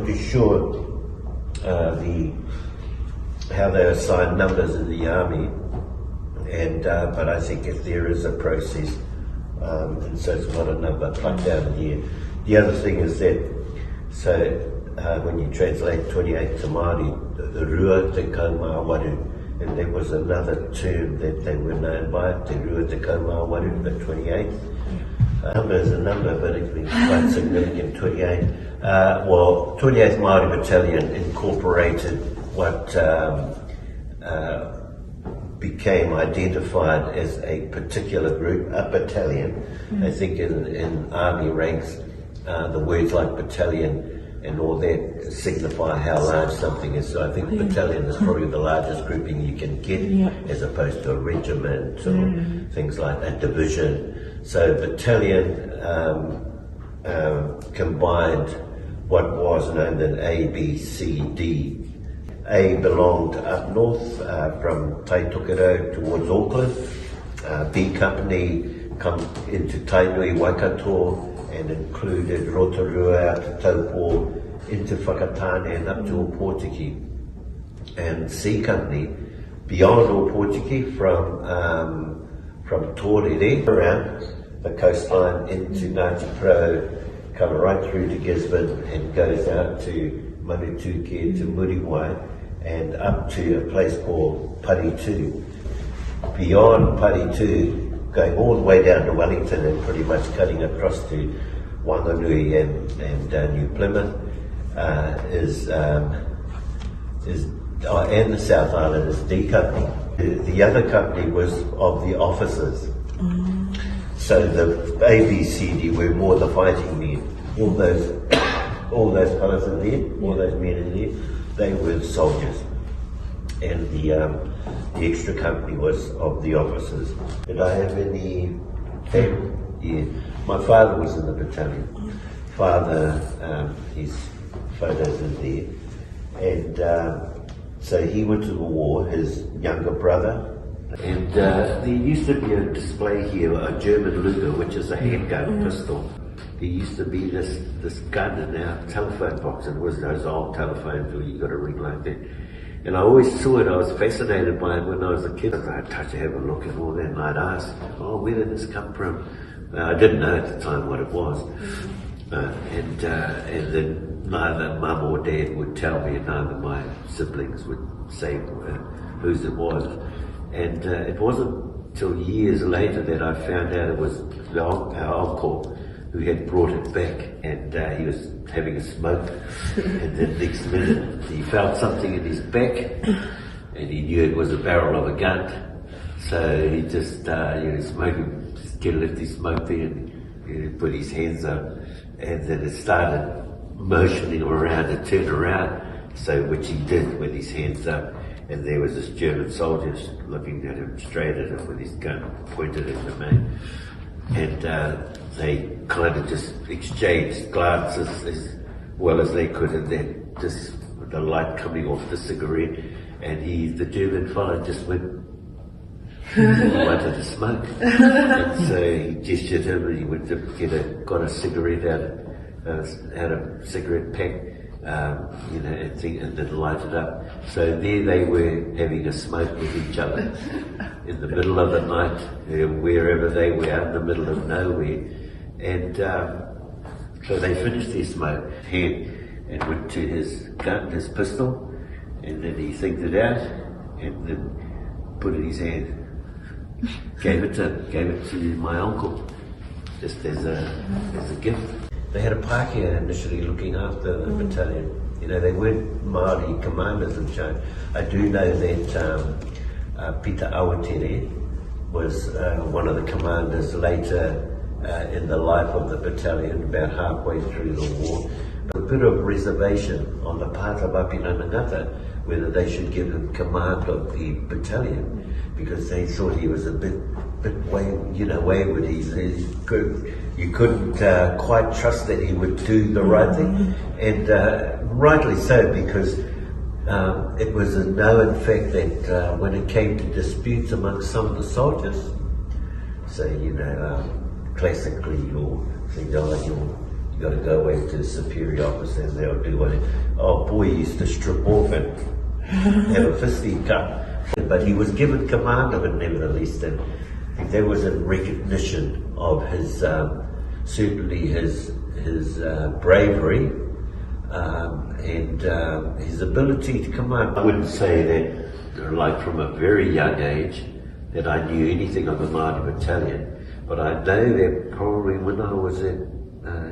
not too sure how they assign numbers in the army, and but I think if there is a process, and so it's not a number plucked down here. The other thing is that, so when you translate 28 to Māori, the rua te kaumāwaru, and there was another term that they were known by, te rua te kaumāwaru, the 28. Number is a number, but it's been quite significant, 28. Well, 28th Māori Battalion incorporated what became identified as a particular group, a battalion. I think in army ranks, the words like battalion and all that signify how large something is. So I think battalion is probably the largest grouping you can get, as opposed to a regiment or things like a division. So battalion combined what was known as A, B, C, D. A belonged up north from Taitokero towards Auckland. B Company come into Tainui, Waikato, and included Rotorua out to Taupo, into Whakatane and up to Opotiki. And C Company beyond Opotiki from Torere around the coastline into Ngāti Pro, come right through to Gisborne and goes out to Manutuke, to Muriwai, and up to a place called Paritu. Beyond Paritu, going all the way down to Wellington and pretty much cutting across to Wanganui and New Plymouth and the South Island is D Company. The other company was of the officers. So the A, B, C, D were more the fighting men. All those fellas in there, all those men in there, they were the soldiers. And the extra company was of the officers. Did I have any family? Yeah. My father was in the battalion. Father, his photos in there. And so he went to the war, his younger brother. And there used to be a display here, a German Luger, which is a handgun pistol. There used to be this gun in our telephone box, and it was those old telephones where you got a ring like that. And I always saw it, I was fascinated by it when I was a kid. I'd touch it, have a look and all that, and I'd ask, oh, where did this come from? I didn't know at the time what it was. And then neither mum or dad would tell me, and neither my siblings would say whose it was. And it wasn't till years later that I found out it was our uncle who had brought it back, and he was having a smoke, and then next minute he felt something in his back, and he knew it was a barrel of a gun. So he just, smoking, just lift his smoke there, and he put his hands up, and then it started motioning around and turned around, so which he did with his hands up. And there was this German soldier looking at him, straight at him with his gun pointed at the man. And they kind of just exchanged glances as well as they could, and then just with the light coming off the cigarette, and the German fellow just went, he wanted to smoke. And so he gestured him, and he went to got a cigarette out of cigarette pack. And then light it up. So there they were having a smoke with each other in the middle of the night, wherever they were, out in the middle of nowhere. And so they finished their smoke and went to his gun, his pistol, and then he thinked it out and then put it in his hand. Gave it to my uncle, just as a gift. They had a Pākehā initially looking after the battalion. They weren't Māori commanders in charge. I do know that Peter Awatere was one of the commanders later in the life of the battalion, about halfway through the war. A bit of reservation on the part of Apina Ngata whether they should give him command of the battalion, because they thought he was a bit wayward. You couldn't quite trust that he would do the right thing, and rightly so, because it was a known fact that when it came to disputes amongst some of the soldiers, so classically you'll think, you got to go away to the superior officer and they'll do what. Oh boy, he used to strip off and have a fisticuff. But he was given command of it nevertheless, and I think that was in recognition of his, certainly his bravery and his ability to command. I wouldn't say that, like from a very young age, that I knew anything of the Māori battalion, but I know that probably when I was in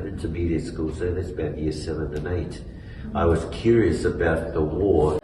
intermediate school, so that's about year 7 and 8, I was curious about the war.